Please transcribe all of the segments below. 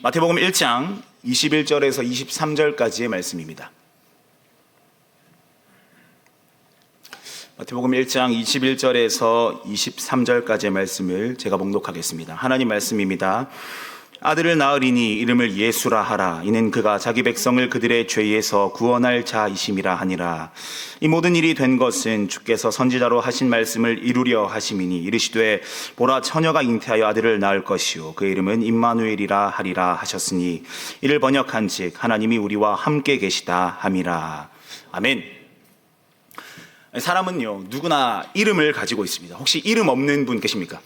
마태복음 1장 21절에서 23절까지의 말씀입니다. 마태복음 1장 21절에서 23절까지의 말씀을 제가 봉독하겠습니다. 하나님 말씀입니다. 아들을 낳으리니 이름을 예수라 하라. 이는 그가 자기 백성을 그들의 죄에서 구원할 자이심이라 하니라. 이 모든 일이 된 것은 주께서 선지자로 하신 말씀을 이루려 하심이니 이르시되 보라 처녀가 잉태하여 아들을 낳을 것이요 그 이름은 임마누엘이라 하리라 하셨으니 이를 번역한즉 하나님이 우리와 함께 계시다 함이라. 아멘. 사람은요 누구나 이름을 가지고 있습니다. 혹시 이름 없는 분 계십니까?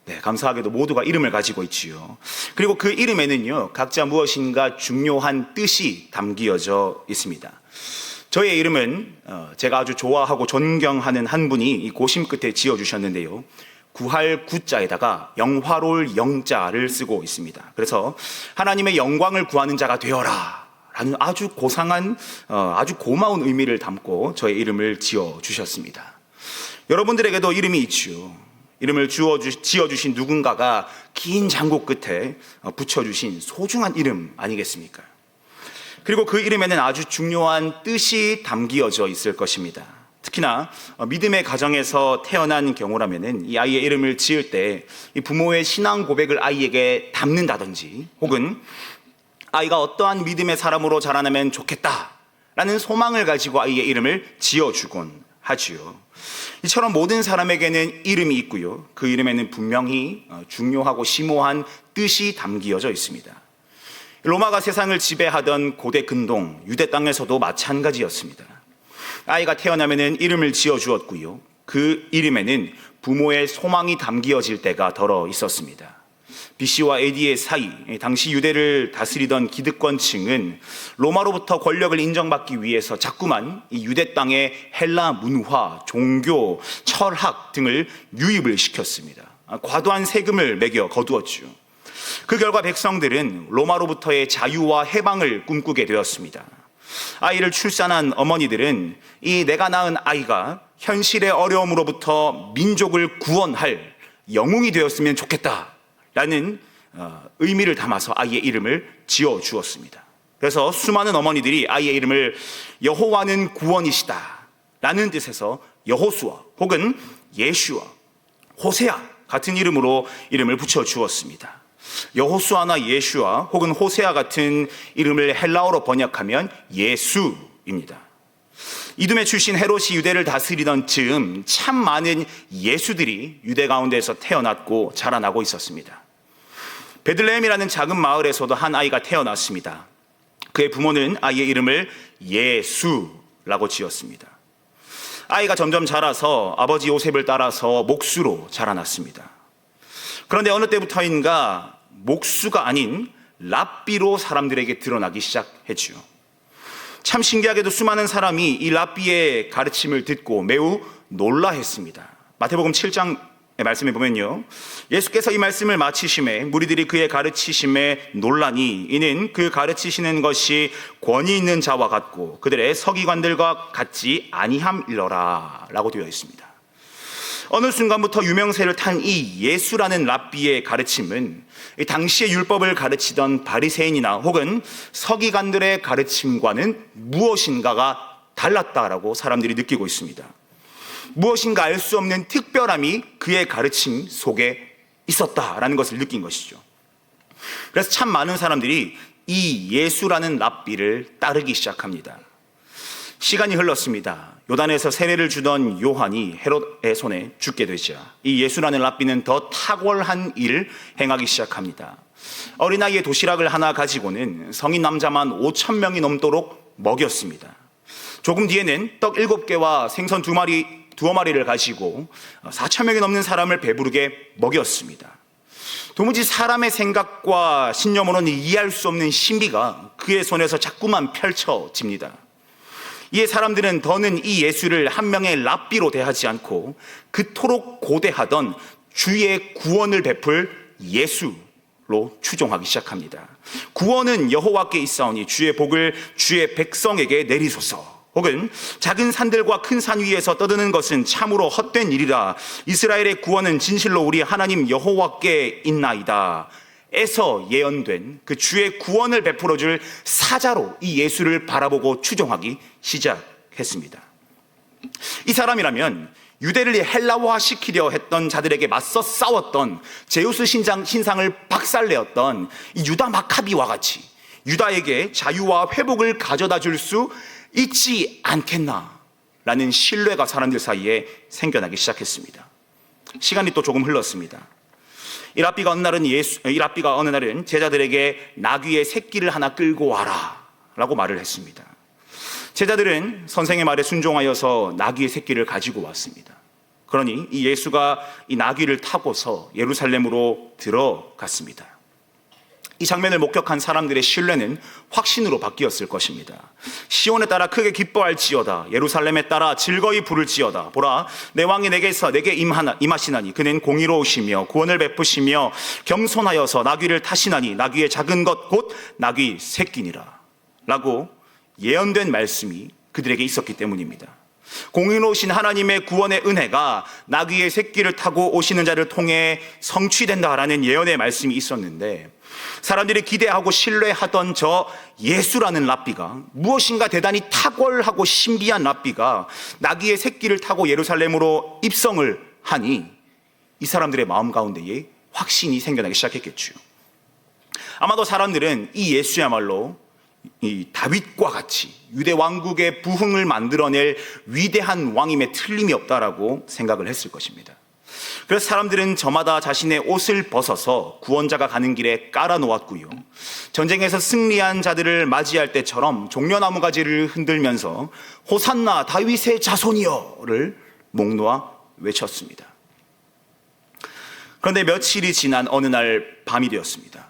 네, 감사하게도 모두가 이름을 가지고 있지요. 그리고 그 이름에는요 각자 무엇인가 중요한 뜻이 담겨져 있습니다. 저의 이름은 제가 아주 좋아하고 존경하는 한 분이 이 고심 끝에 지어주셨는데요, 구할 구자에다가 영화로울 영자를 쓰고 있습니다. 그래서 하나님의 영광을 구하는 자가 되어라 라는 아주 고상한 아주 고마운 의미를 담고 저의 이름을 지어주셨습니다. 여러분들에게도 이름이 있지요. 이름을 지어주신 누군가가 긴 장고 끝에 붙여주신 소중한 이름 아니겠습니까? 그리고 그 이름에는 아주 중요한 뜻이 담겨져 있을 것입니다. 특히나 믿음의 가정에서 태어난 경우라면 이 아이의 이름을 지을 때 이 부모의 신앙 고백을 아이에게 담는다든지, 혹은 아이가 어떠한 믿음의 사람으로 자라나면 좋겠다라는 소망을 가지고 아이의 이름을 지어주곤 하지요. 이처럼 모든 사람에게는 이름이 있고요, 그 이름에는 분명히 중요하고 심오한 뜻이 담겨져 있습니다. 로마가 세상을 지배하던 고대 근동 유대 땅에서도 마찬가지였습니다. 아이가 태어나면 이름을 지어주었고요, 그 이름에는 부모의 소망이 담겨질 때가 덜어 있었습니다. BC와 AD의 사이, 당시 유대를 다스리던 기득권층은 로마로부터 권력을 인정받기 위해서 자꾸만 이 유대 땅에 헬라 문화, 종교, 철학 등을 유입을 시켰습니다. 과도한 세금을 매겨 거두었죠. 그 결과 백성들은 로마로부터의 자유와 해방을 꿈꾸게 되었습니다. 아이를 출산한 어머니들은 이 내가 낳은 아이가 현실의 어려움으로부터 민족을 구원할 영웅이 되었으면 좋겠다 라는 의미를 담아서 아이의 이름을 지어 주었습니다. 그래서 수많은 어머니들이 아이의 이름을 여호와는 구원이시다 라는 뜻에서 여호수아 혹은 예슈아, 호세아 같은 이름으로 이름을 붙여 주었습니다. 여호수아나 예슈아 혹은 호세아 같은 이름을 헬라어로 번역하면 예수입니다. 이두메 출신 헤롯이 유대를 다스리던 즈음 참 많은 예수들이 유대 가운데에서 태어났고 자라나고 있었습니다. 베들레헴이라는 작은 마을에서도 한 아이가 태어났습니다. 그의 부모는 아이의 이름을 예수라고 지었습니다. 아이가 점점 자라서 아버지 요셉을 따라서 목수로 자라났습니다. 그런데 어느 때부터인가 목수가 아닌 랍비로 사람들에게 드러나기 시작했죠. 참 신기하게도 수많은 사람이 이 랍비의 가르침을 듣고 매우 놀라했습니다. 마태복음 7장의 말씀에 보면요, 예수께서 이 말씀을 마치심에 무리들이 그의 가르치심에 놀라니 이는 그 가르치시는 것이 권위 있는 자와 같고 그들의 서기관들과 같지 아니함이러라 라고 되어 있습니다. 어느 순간부터 유명세를 탄 이 예수라는 랍비의 가르침은 당시의 율법을 가르치던 바리새인이나 혹은 서기관들의 가르침과는 무엇인가가 달랐다라고 사람들이 느끼고 있습니다. 무엇인가 알 수 없는 특별함이 그의 가르침 속에 있었다라는 것을 느낀 것이죠. 그래서 참 많은 사람들이 이 예수라는 랍비를 따르기 시작합니다. 시간이 흘렀습니다. 요단에서 세례를 주던 요한이 헤롯의 손에 죽게 되자 이 예수라는 랍비는 더 탁월한 일을 행하기 시작합니다. 어린아이의 도시락을 하나 가지고는 성인 남자만 5,000명이 넘도록 먹였습니다. 조금 뒤에는 떡 7개와 생선 2마리를 가지고 4,000명이 넘는 사람을 배부르게 먹였습니다. 도무지 사람의 생각과 신념으로는 이해할 수 없는 신비가 그의 손에서 자꾸만 펼쳐집니다. 이에 사람들은 더는 이 예수를 한 명의 랍비로 대하지 않고 그토록 고대하던 주의 구원을 베풀 예수로 추종하기 시작합니다. 구원은 여호와께 있사오니 주의 복을 주의 백성에게 내리소서. 혹은 작은 산들과 큰 산 위에서 떠드는 것은 참으로 헛된 일이라. 이스라엘의 구원은 진실로 우리 하나님 여호와께 있나이다. 에서 예언된 그 주의 구원을 베풀어 줄 사자로 이 예수를 바라보고 추종하기 시작했습니다. 이 사람이라면 유대를 헬라화 시키려 했던 자들에게 맞서 싸웠던 제우스 신상을 박살내었던 이 유다 마카비와 같이 유다에게 자유와 회복을 가져다 줄 수 있지 않겠나라는 신뢰가 사람들 사이에 생겨나기 시작했습니다. 시간이 또 조금 흘렀습니다. 이 랍비가 어느 날은 제자들에게 나귀의 새끼를 하나 끌고 와라 라고 말을 했습니다. 제자들은 선생의 말에 순종하여서 나귀의 새끼를 가지고 왔습니다. 그러니 이 예수가 이 나귀를 타고서 예루살렘으로 들어갔습니다. 이 장면을 목격한 사람들의 신뢰는 확신으로 바뀌었을 것입니다. 시온에 따라 크게 기뻐할지어다. 예루살렘에 따라 즐거이 부를지어다. 보라, 내 왕이 내게 임하시나니 그는 공의로우시며 구원을 베푸시며 겸손하여서 나귀를 타시나니 나귀의 작은 것 곧 나귀 새끼니라 라고 예언된 말씀이 그들에게 있었기 때문입니다. 공의로우신 하나님의 구원의 은혜가 나귀의 새끼를 타고 오시는 자를 통해 성취된다라는 예언의 말씀이 있었는데, 사람들이 기대하고 신뢰하던 저 예수라는 랍비가, 무엇인가 대단히 탁월하고 신비한 랍비가 나귀의 새끼를 타고 예루살렘으로 입성을 하니 이 사람들의 마음 가운데에 확신이 생겨나기 시작했겠죠. 아마도 사람들은 이 예수야말로 이 다윗과 같이 유대 왕국의 부흥을 만들어낼 위대한 왕임에 틀림이 없다라고 생각을 했을 것입니다. 그래서 사람들은 저마다 자신의 옷을 벗어서 구원자가 가는 길에 깔아놓았고요, 전쟁에서 승리한 자들을 맞이할 때처럼 종려나무 가지를 흔들면서 호산나 다윗의 자손이여를 목 놓아 외쳤습니다. 그런데 며칠이 지난 어느 날 밤이 되었습니다.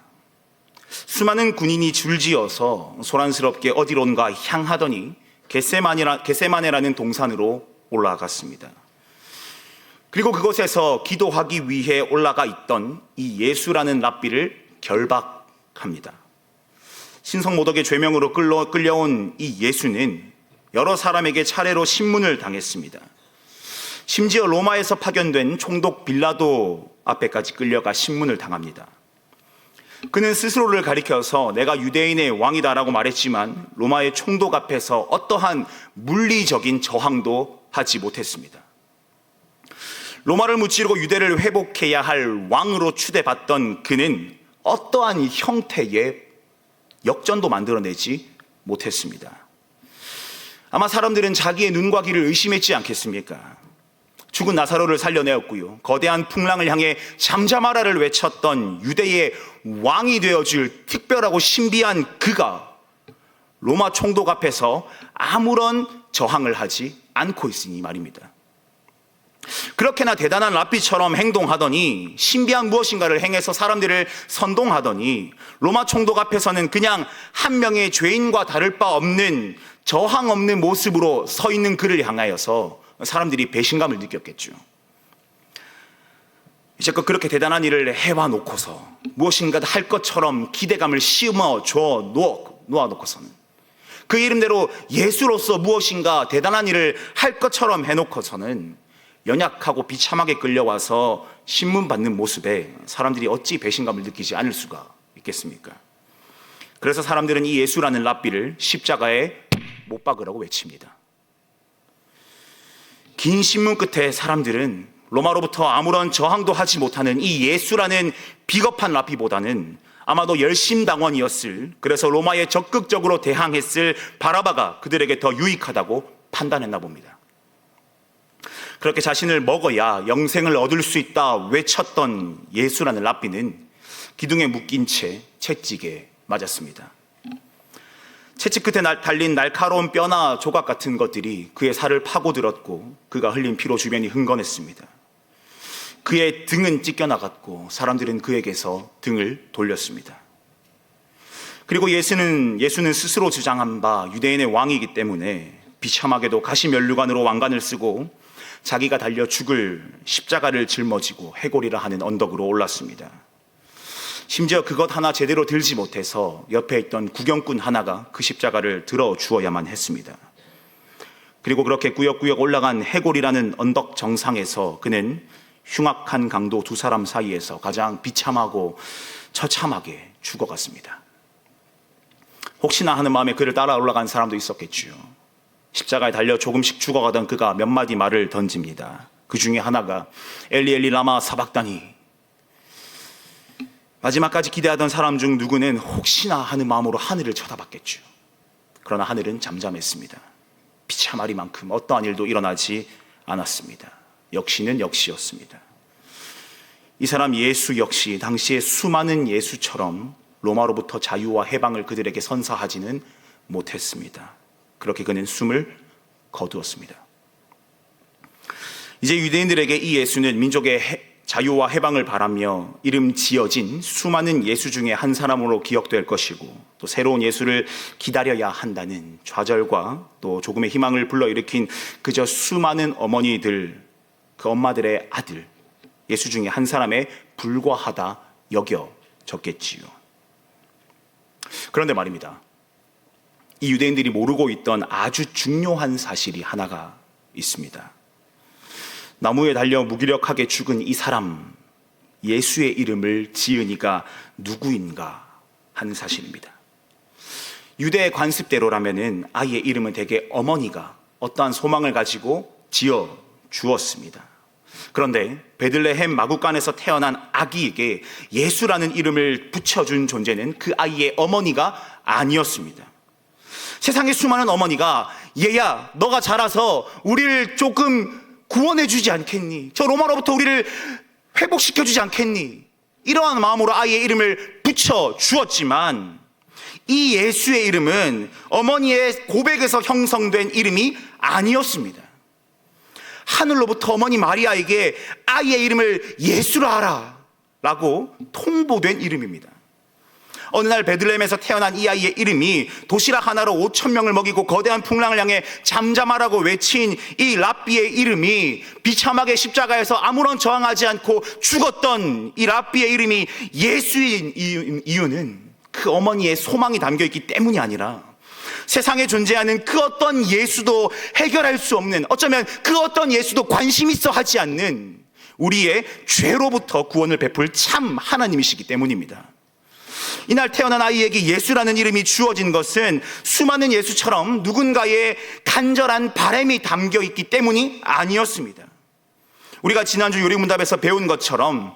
수많은 군인이 줄지어서 소란스럽게 어디론가 향하더니 겟세마네라는 동산으로 올라갔습니다. 그리고 그곳에서 기도하기 위해 올라가 있던 이 예수라는 랍비를 결박합니다. 신성모독의 죄명으로 끌려온 이 예수는 여러 사람에게 차례로 신문을 당했습니다. 심지어 로마에서 파견된 총독 빌라도 앞에까지 끌려가 신문을 당합니다. 그는 스스로를 가리켜서 내가 유대인의 왕이다라고 말했지만 로마의 총독 앞에서 어떠한 물리적인 저항도 하지 못했습니다. 로마를 무찌르고 유대를 회복해야 할 왕으로 추대받던 그는 어떠한 형태의 역전도 만들어내지 못했습니다. 아마 사람들은 자기의 눈과 귀를 의심했지 않겠습니까? 죽은 나사로를 살려내었고요, 거대한 풍랑을 향해 잠잠하라를 외쳤던 유대의 왕이 되어줄 특별하고 신비한 그가 로마 총독 앞에서 아무런 저항을 하지 않고 있으니 말입니다. 그렇게나 대단한 랍비처럼 행동하더니, 신비한 무엇인가를 행해서 사람들을 선동하더니 로마 총독 앞에서는 그냥 한 명의 죄인과 다를 바 없는 저항 없는 모습으로 서 있는 그를 향하여서 사람들이 배신감을 느꼈겠죠. 이제껏 그렇게 대단한 일을 해와 놓고서 무엇인가 할 것처럼 기대감을 씌워 놓아놓고서는 그 이름대로 예수로서 무엇인가 대단한 일을 할 것처럼 해놓고서는 연약하고 비참하게 끌려와서 신문 받는 모습에 사람들이 어찌 배신감을 느끼지 않을 수가 있겠습니까? 그래서 사람들은 이 예수라는 랍비를 십자가에 못 박으라고 외칩니다. 긴 신문 끝에 사람들은 로마로부터 아무런 저항도 하지 못하는 이 예수라는 비겁한 랍비보다는 아마도 열심당원이었을, 그래서 로마에 적극적으로 대항했을 바라바가 그들에게 더 유익하다고 판단했나 봅니다. 그렇게 자신을 먹어야 영생을 얻을 수 있다 외쳤던 예수라는 랍비는 기둥에 묶인 채 채찍에 맞았습니다. 채찍 끝에 달린 날카로운 뼈나 조각 같은 것들이 그의 살을 파고들었고 그가 흘린 피로 주변이 흥건했습니다. 그의 등은 찢겨나갔고 사람들은 그에게서 등을 돌렸습니다. 그리고 예수는 스스로 주장한 바 유대인의 왕이기 때문에 비참하게도 가시면류관으로 왕관을 쓰고 자기가 달려 죽을 십자가를 짊어지고 해골이라 하는 언덕으로 올랐습니다. 심지어 그것 하나 제대로 들지 못해서 옆에 있던 구경꾼 하나가 그 십자가를 들어 주어야만 했습니다. 그리고 그렇게 꾸역꾸역 올라간 해골이라는 언덕 정상에서 그는 흉악한 강도 두 사람 사이에서 가장 비참하고 처참하게 죽어갔습니다. 혹시나 하는 마음에 그를 따라 올라간 사람도 있었겠지요. 십자가에 달려 조금씩 죽어가던 그가 몇 마디 말을 던집니다. 그 중에 하나가 엘리 엘리 라마 사박다니. 마지막까지 기대하던 사람 중 누구는 혹시나 하는 마음으로 하늘을 쳐다봤겠죠. 그러나 하늘은 잠잠했습니다. 비참하리만큼 어떠한 일도 일어나지 않았습니다. 역시는 역시였습니다. 이 사람 예수 역시 당시의 수많은 예수처럼 로마로부터 자유와 해방을 그들에게 선사하지는 못했습니다. 그렇게 그는 숨을 거두었습니다. 이제 유대인들에게 이 예수는 민족의 자유와 해방을 바라며 이름 지어진 수많은 예수 중에 한 사람으로 기억될 것이고, 또 새로운 예수를 기다려야 한다는 좌절과 또 조금의 희망을 불러일으킨 그저 수많은 어머니들, 그 엄마들의 아들, 예수 중에 한 사람에 불과하다 여겨졌겠지요. 그런데 말입니다, 이 유대인들이 모르고 있던 아주 중요한 사실이 하나가 있습니다. 나무에 달려 무기력하게 죽은 이 사람, 예수의 이름을 지은 이가 누구인가 하는 사실입니다. 유대의 관습대로라면은 아이의 이름은 대개 어머니가 어떠한 소망을 가지고 지어 주었습니다. 그런데 베들레헴 마구간에서 태어난 아기에게 예수라는 이름을 붙여준 존재는 그 아이의 어머니가 아니었습니다. 세상의 수많은 어머니가 얘야, 너가 자라서 우리를 조금 구원해 주지 않겠니? 저 로마로부터 우리를 회복시켜 주지 않겠니? 이러한 마음으로 아이의 이름을 붙여 주었지만, 이 예수의 이름은 어머니의 고백에서 형성된 이름이 아니었습니다. 하늘로부터 어머니 마리아에게 아이의 이름을 예수라 하라 라고 통보된 이름입니다. 어느 날 베들레헴에서 태어난 이 아이의 이름이 도시락 하나로 5,000명을 먹이고 거대한 풍랑을 향해 잠잠하라고 외친 이 랍비의 이름이, 비참하게 십자가에서 아무런 저항하지 않고 죽었던 이 랍비의 이름이 예수인 이유는 그 어머니의 소망이 담겨있기 때문이 아니라 세상에 존재하는 그 어떤 예수도 해결할 수 없는, 어쩌면 그 어떤 예수도 관심 있어 하지 않는 우리의 죄로부터 구원을 베풀 참 하나님이시기 때문입니다. 이날 태어난 아이에게 예수라는 이름이 주어진 것은 수많은 예수처럼 누군가의 간절한 바람이 담겨 있기 때문이 아니었습니다. 우리가 지난주 요리문답에서 배운 것처럼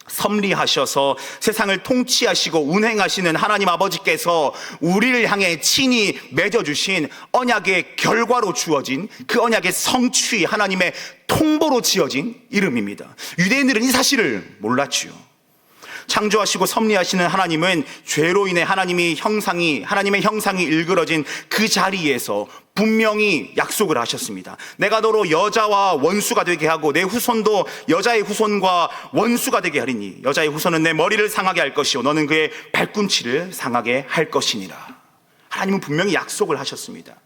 섭리하셔서 세상을 통치하시고 운행하시는 하나님 아버지께서 우리를 향해 친히 맺어주신 언약의 결과로 주어진 그 언약의 성취, 하나님의 통보로 지어진 이름입니다. 유대인들은 이 사실을 몰랐지요. 창조하시고 섭리하시는 하나님은 죄로 인해 하나님의 형상이 일그러진 그 자리에서 분명히 약속을 하셨습니다. 내가 너로 여자와 원수가 되게 하고 내 후손도 여자의 후손과 원수가 되게 하리니 여자의 후손은 내 머리를 상하게 할 것이요 너는 그의 발꿈치를 상하게 할 것이니라. 하나님은 분명히 약속을 하셨습니다.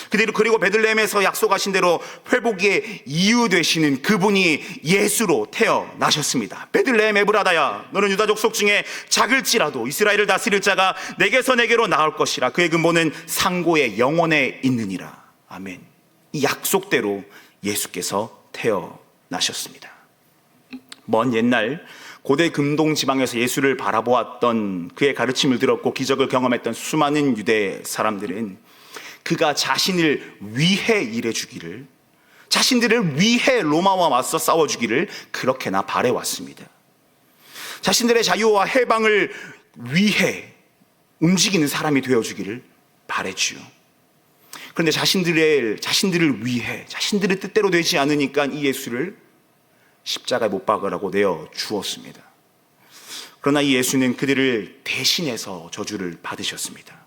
그리고 베들레헴에서 약속하신 대로 회복의 이유 되시는 그분이 예수로 태어나셨습니다. 베들레헴 에브라다야, 너는 유다족 속 중에 작을지라도 이스라엘을 다스릴 자가 내게서 내게로 나올 것이라. 그의 근본은 상고의 영원에 있느니라. 아멘. 이 약속대로 예수께서 태어나셨습니다. 먼 옛날 고대 금동 지방에서 예수를 바라보았던, 그의 가르침을 들었고 기적을 경험했던 수많은 유대 사람들은 그가 자신을 위해 일해주기를, 자신들을 위해 로마와 맞서 싸워주기를 그렇게나 바래왔습니다. 자신들의 자유와 해방을 위해 움직이는 사람이 되어주기를 바랬지요. 그런데 자신들을 위해, 자신들의 뜻대로 되지 않으니까 이 예수를 십자가에 못 박으라고 내어 주었습니다. 그러나 이 예수는 그들을 대신해서 저주를 받으셨습니다.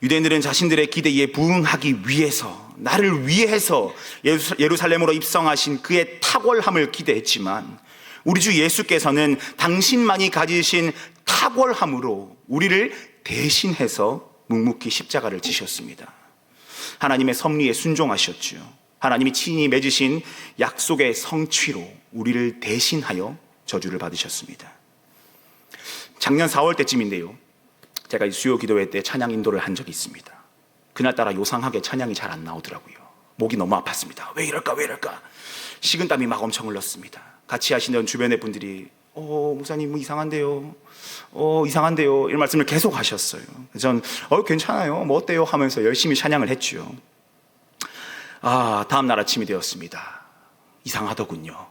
유대인들은 자신들의 기대에 부응하기 위해서, 나를 위해서 예루살렘으로 입성하신 그의 탁월함을 기대했지만, 우리 주 예수께서는 당신만이 가지신 탁월함으로 우리를 대신해서 묵묵히 십자가를 지셨습니다. 하나님의 섭리에 순종하셨죠. 하나님이 친히 맺으신 약속의 성취로 우리를 대신하여 저주를 받으셨습니다. 작년 4월 때쯤인데요, 제가 수요 기도회 때 찬양 인도를 한 적이 있습니다. 그날따라 요상하게 찬양이 잘 안 나오더라고요. 목이 너무 아팠습니다. 왜 이럴까? 식은땀이 막 엄청 흘렀습니다. 같이 하시는 주변의 분들이 목사님 뭐 이상한데요. 이상한데요. 이런 말씀을 계속 하셨어요. 전 괜찮아요. 뭐 어때요? 하면서 열심히 찬양을 했죠. 다음 날 아침이 되었습니다. 이상하더군요.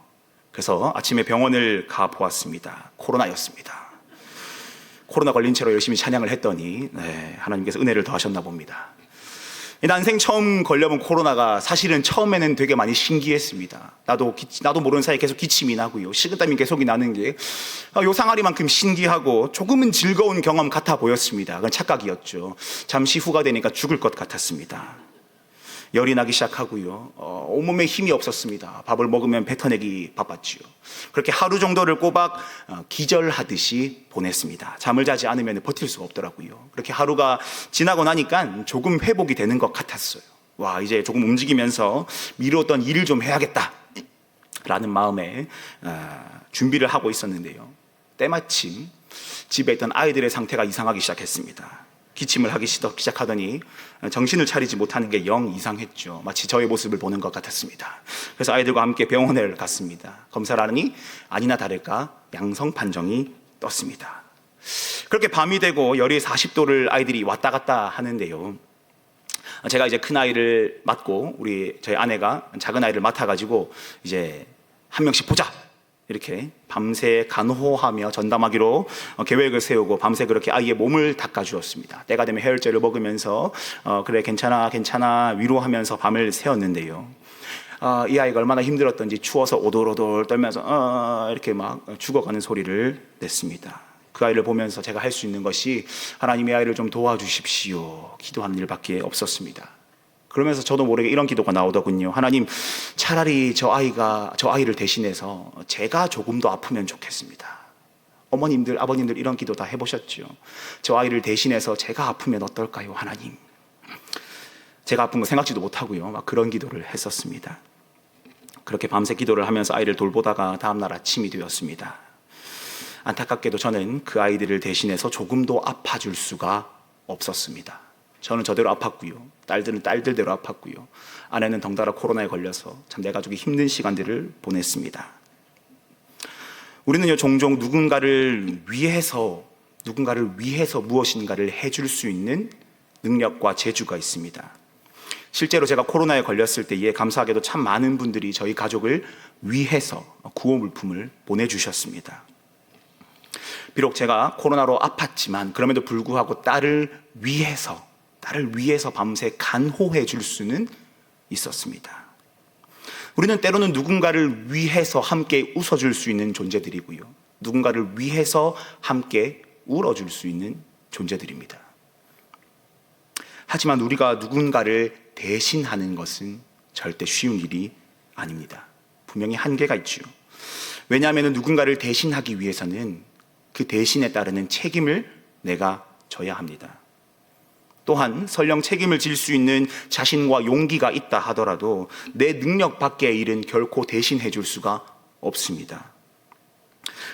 그래서 아침에 병원을 가 보았습니다. 코로나였습니다. 코로나 걸린 채로 열심히 찬양을 했더니 하나님께서 은혜를 더하셨나 봅니다. 난생 처음 걸려본 코로나가 사실은 처음에는 되게 많이 신기했습니다. 나도 모르는 사이에 계속 기침이 나고요. 식은땀이 계속 나는 게 요상하리만큼 신기하고 조금은 즐거운 경험 같아 보였습니다. 그건 착각이었죠. 잠시 후가 되니까 죽을 것 같았습니다. 열이 나기 시작하고요. 온몸에 힘이 없었습니다. 밥을 먹으면 뱉어내기 바빴지요. 그렇게 하루 정도를 꼬박 기절하듯이 보냈습니다. 잠을 자지 않으면 버틸 수가 없더라고요. 그렇게 하루가 지나고 나니까 조금 회복이 되는 것 같았어요. 이제 조금 움직이면서 미루었던 일을 좀 해야겠다 라는 마음에 준비를 하고 있었는데요. 때마침 집에 있던 아이들의 상태가 이상하기 시작했습니다. 기침을 하기 시작하더니 정신을 차리지 못하는 게 영 이상했죠. 마치 저의 모습을 보는 것 같았습니다. 그래서 아이들과 함께 병원에 갔습니다. 검사를 하니 아니나 다를까 양성 판정이 떴습니다. 그렇게 밤이 되고 열이 40도를 아이들이 왔다 갔다 하는데요. 제가 이제 큰 아이를 맡고 저희 아내가 작은 아이를 맡아가지고 이제 한 명씩 보자. 이렇게 밤새 간호하며 전담하기로 계획을 세우고 밤새 그렇게 아이의 몸을 닦아주었습니다. 때가 되면 해열제를 먹으면서 그래 괜찮아 위로하면서 밤을 새웠는데요. 이 아이가 얼마나 힘들었던지 추워서 오돌오돌 떨면서 이렇게 막 죽어가는 소리를 냈습니다. 그 아이를 보면서 제가 할 수 있는 것이 하나님의 아이를 좀 도와주십시오. 기도하는 일밖에 없었습니다. 그러면서 저도 모르게 이런 기도가 나오더군요. 하나님, 차라리 저 아이를 대신해서 제가 조금 더 아프면 좋겠습니다. 어머님들, 아버님들 이런 기도 다 해보셨죠? 저 아이를 대신해서 제가 아프면 어떨까요, 하나님? 제가 아픈 거 생각지도 못하고요. 막 그런 기도를 했었습니다. 그렇게 밤새 기도를 하면서 아이를 돌보다가 다음날 아침이 되었습니다. 안타깝게도 저는 그 아이들을 대신해서 조금도 아파줄 수가 없었습니다. 저는 저대로 아팠고요. 딸들은 딸들대로 아팠고요. 아내는 덩달아 코로나에 걸려서 참 내 가족이 힘든 시간들을 보냈습니다. 우리는요, 종종 누군가를 위해서 무엇인가를 해줄 수 있는 능력과 재주가 있습니다. 실제로 제가 코로나에 걸렸을 때에 감사하게도 참 많은 분들이 저희 가족을 위해서 구호 물품을 보내주셨습니다. 비록 제가 코로나로 아팠지만 그럼에도 불구하고 딸을 위해서 밤새 간호해 줄 수는 있었습니다. 우리는 때로는 누군가를 위해서 함께 웃어줄 수 있는 존재들이고요. 누군가를 위해서 함께 울어줄 수 있는 존재들입니다. 하지만 우리가 누군가를 대신하는 것은 절대 쉬운 일이 아닙니다. 분명히 한계가 있죠. 왜냐하면 누군가를 대신하기 위해서는 그 대신에 따르는 책임을 내가 져야 합니다. 또한 설령 책임을 질 수 있는 자신과 용기가 있다 하더라도 내 능력 밖의 일은 결코 대신해 줄 수가 없습니다.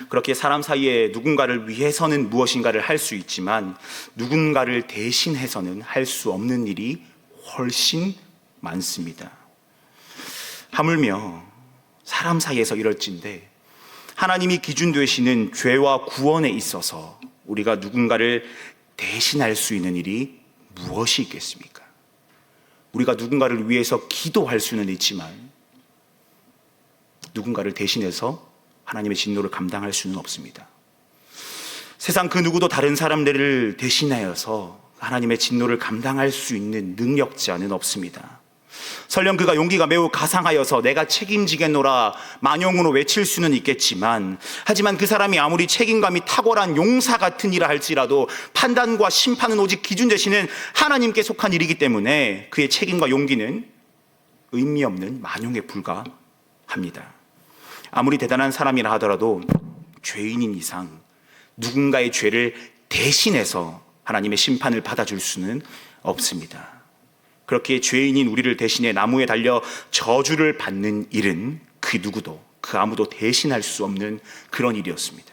그렇게 사람 사이에 누군가를 위해서는 무엇인가를 할 수 있지만 누군가를 대신해서는 할 수 없는 일이 훨씬 많습니다. 하물며 사람 사이에서 이럴진데 하나님이 기준 되시는 죄와 구원에 있어서 우리가 누군가를 대신할 수 있는 일이 무엇이 있겠습니까? 우리가 누군가를 위해서 기도할 수는 있지만 누군가를 대신해서 하나님의 진노를 감당할 수는 없습니다. 세상 그 누구도 다른 사람들을 대신하여서 하나님의 진노를 감당할 수 있는 능력자는 없습니다. 설령 그가 용기가 매우 가상하여서 내가 책임지겠노라 만용으로 외칠 수는 있겠지만, 하지만 그 사람이 아무리 책임감이 탁월한 용사 같은 일을 할지라도 판단과 심판은 오직 기준 되시는 하나님께 속한 일이기 때문에 그의 책임과 용기는 의미 없는 만용에 불과합니다. 아무리 대단한 사람이라 하더라도 죄인인 이상 누군가의 죄를 대신해서 하나님의 심판을 받아줄 수는 없습니다. 그렇게 죄인인 우리를 대신해 나무에 달려 저주를 받는 일은 그 누구도, 그 아무도 대신할 수 없는 그런 일이었습니다.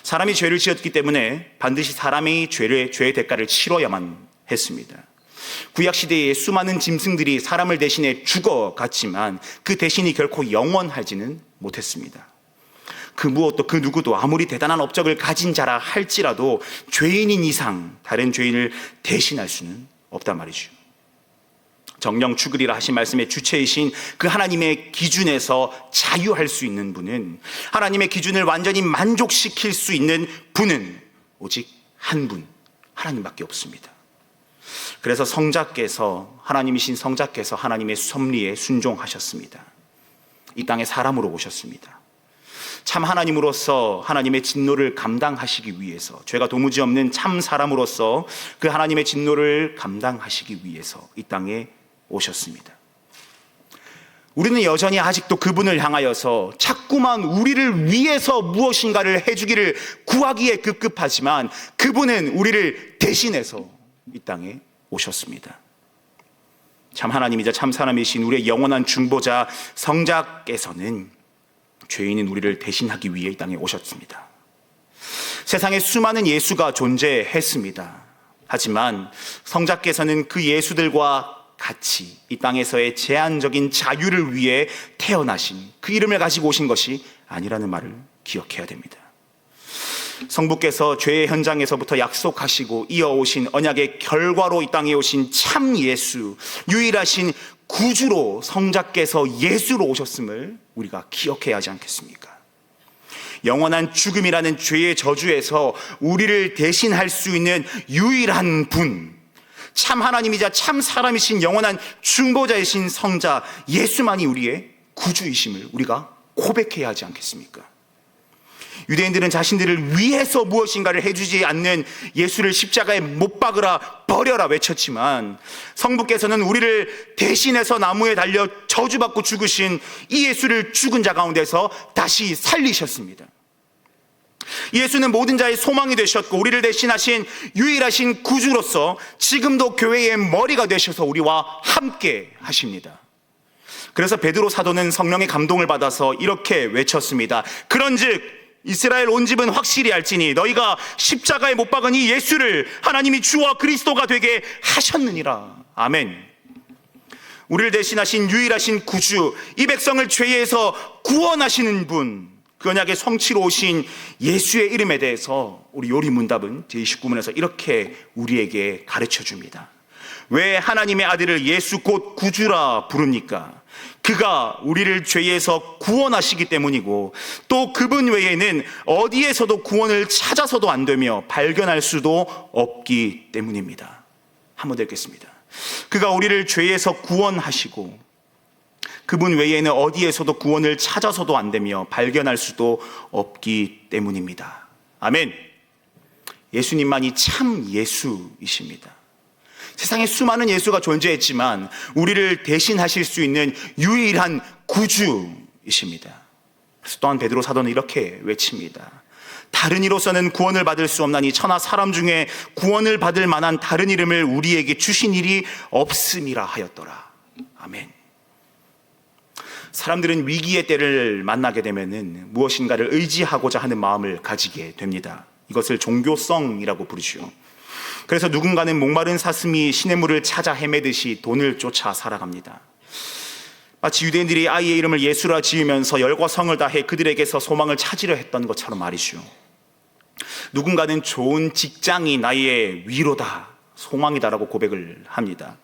사람이 죄를 지었기 때문에 반드시 사람이 죄의 대가를 치러야만 했습니다. 구약시대에 수많은 짐승들이 사람을 대신해 죽어갔지만 그 대신이 결코 영원하지는 못했습니다. 그 무엇도 그 누구도 아무리 대단한 업적을 가진 자라 할지라도 죄인인 이상 다른 죄인을 대신할 수는 없단 말이죠. 정령 죽으리라 하신 말씀의 주체이신 그 하나님의 기준에서 자유할 수 있는 분은, 하나님의 기준을 완전히 만족시킬 수 있는 분은 오직 한 분, 하나님밖에 없습니다. 그래서 하나님이신 성자께서 하나님의 섭리에 순종하셨습니다. 이 땅에 사람으로 오셨습니다. 참 하나님으로서 하나님의 진노를 감당하시기 위해서, 죄가 도무지 없는 참 사람으로서 그 하나님의 진노를 감당하시기 위해서 이 땅에 오셨습니다. 우리는 여전히 아직도 그분을 향하여서 자꾸만 우리를 위해서 무엇인가를 해주기를 구하기에 급급하지만, 그분은 우리를 대신해서 이 땅에 오셨습니다. 참 하나님이자 참 사람이신 우리의 영원한 중보자 성자께서는 죄인인 우리를 대신하기 위해 이 땅에 오셨습니다. 세상에 수많은 예수가 존재했습니다. 하지만 성자께서는 그 예수들과 같이 이 땅에서의 제한적인 자유를 위해 태어나신 그 이름을 가지고 오신 것이 아니라는 말을 기억해야 됩니다. 성부께서 죄의 현장에서부터 약속하시고 이어오신 언약의 결과로 이 땅에 오신 참 예수, 유일하신 구주로 성자께서 예수로 오셨음을 우리가 기억해야 하지 않겠습니까? 영원한 죽음이라는 죄의 저주에서 우리를 대신할 수 있는 유일한 분, 참 하나님이자 참 사람이신 영원한 중보자이신 성자 예수만이 우리의 구주이심을 우리가 고백해야 하지 않겠습니까? 유대인들은 자신들을 위해서 무엇인가를 해주지 않는 예수를 십자가에 못 박으라, 버려라 외쳤지만, 성부께서는 우리를 대신해서 나무에 달려 저주받고 죽으신 이 예수를 죽은 자 가운데서 다시 살리셨습니다. 예수는 모든 자의 소망이 되셨고 우리를 대신하신 유일하신 구주로서 지금도 교회의 머리가 되셔서 우리와 함께 하십니다. 그래서 베드로 사도는 성령의 감동을 받아서 이렇게 외쳤습니다. 그런즉 이스라엘 온 집은 확실히 알지니 너희가 십자가에 못 박은 이 예수를 하나님이 주와 그리스도가 되게 하셨느니라. 아멘. 우리를 대신하신 유일하신 구주, 이 백성을 죄에서 구원하시는 분, 그 언약의 성취로 오신 예수의 이름에 대해서 우리 요리문답은 제29문에서 이렇게 우리에게 가르쳐 줍니다. 왜 하나님의 아들을 예수 곧 구주라 부릅니까? 그가 우리를 죄에서 구원하시기 때문이고, 또 그분 외에는 어디에서도 구원을 찾아서도 안 되며 발견할 수도 없기 때문입니다. 한번 더 읽겠습니다. 그가 우리를 죄에서 구원하시고 그분 외에는 어디에서도 구원을 찾아서도 안 되며 발견할 수도 없기 때문입니다. 아멘. 예수님만이 참 예수이십니다. 세상에 수많은 예수가 존재했지만 우리를 대신하실 수 있는 유일한 구주이십니다. 그래서 또한 베드로 사도는 이렇게 외칩니다. 다른 이로서는 구원을 받을 수 없나니 천하 사람 중에 구원을 받을 만한 다른 이름을 우리에게 주신 일이 없음이라 하였더라. 아멘. 사람들은 위기의 때를 만나게 되면은 무엇인가를 의지하고자 하는 마음을 가지게 됩니다. 이것을 종교성이라고 부르죠. 그래서 누군가는 목마른 사슴이 시냇물을 찾아 헤매듯이 돈을 쫓아 살아갑니다. 마치 유대인들이 아이의 이름을 예수라 지으면서 열과 성을 다해 그들에게서 소망을 찾으려 했던 것처럼 말이죠. 누군가는 좋은 직장이 나의 위로다, 소망이다라고 고백을 합니다.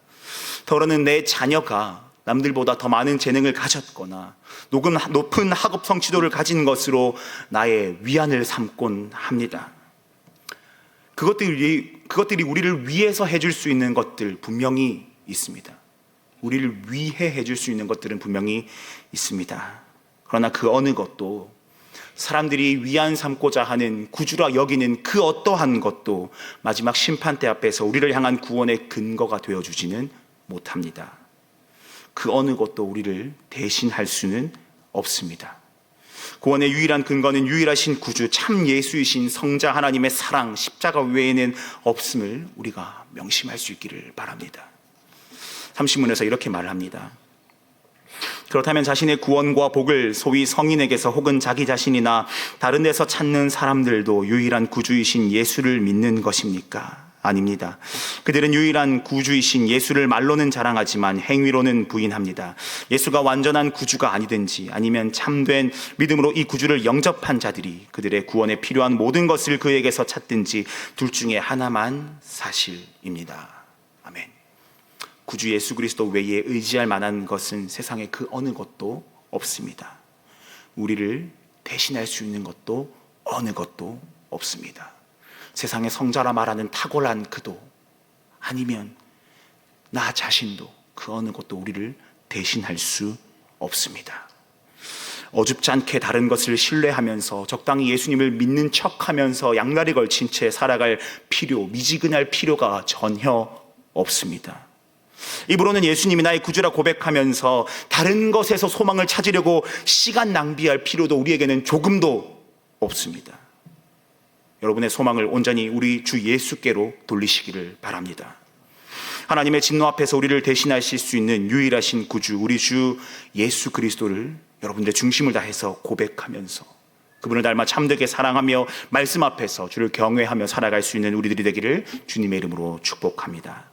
더러는 내 자녀가 남들보다 더 많은 재능을 가졌거나 높은 학업 성취도를 가진 것으로 나의 위안을 삼곤 합니다. 그것들이 우리를 위해서 해줄 수 있는 것들 분명히 있습니다. 우리를 위해 해줄 수 있는 것들은 분명히 있습니다. 그러나 그 어느 것도 사람들이 위안 삼고자 하는 구주라 여기는 그 어떠한 것도 마지막 심판대 앞에서 우리를 향한 구원의 근거가 되어주지는 못합니다. 그 어느 것도 우리를 대신할 수는 없습니다. 구원의 유일한 근거는 유일하신 구주 참 예수이신 성자 하나님의 사랑 십자가 외에는 없음을 우리가 명심할 수 있기를 바랍니다. 30문에서 이렇게 말을 합니다. 그렇다면 자신의 구원과 복을 소위 성인에게서 혹은 자기 자신이나 다른 데서 찾는 사람들도 유일한 구주이신 예수를 믿는 것입니까? 아닙니다. 그들은 유일한 구주이신 예수를 말로는 자랑하지만 행위로는 부인합니다. 예수가 완전한 구주가 아니든지 아니면 참된 믿음으로 이 구주를 영접한 자들이 그들의 구원에 필요한 모든 것을 그에게서 찾든지 둘 중에 하나만 사실입니다. 아멘. 구주 예수 그리스도 외에 의지할 만한 것은 세상에 그 어느 것도 없습니다. 우리를 대신할 수 있는 것도 어느 것도 없습니다. 세상의 성자라 말하는 탁월한 그도 아니면 나 자신도 그 어느 것도 우리를 대신할 수 없습니다. 어줍지 않게 다른 것을 신뢰하면서 적당히 예수님을 믿는 척하면서 양다리 걸친 채 살아갈 미지근할 필요가 전혀 없습니다. 입으로는 예수님이 나의 구주라 고백하면서 다른 것에서 소망을 찾으려고 시간 낭비할 필요도 우리에게는 조금도 없습니다. 여러분의 소망을 온전히 우리 주 예수께로 돌리시기를 바랍니다. 하나님의 진노 앞에서 우리를 대신하실 수 있는 유일하신 구주 우리 주 예수 그리스도를 여러분들의 중심을 다해서 고백하면서 그분을 닮아 참되게 사랑하며 말씀 앞에서 주를 경외하며 살아갈 수 있는 우리들이 되기를 주님의 이름으로 축복합니다.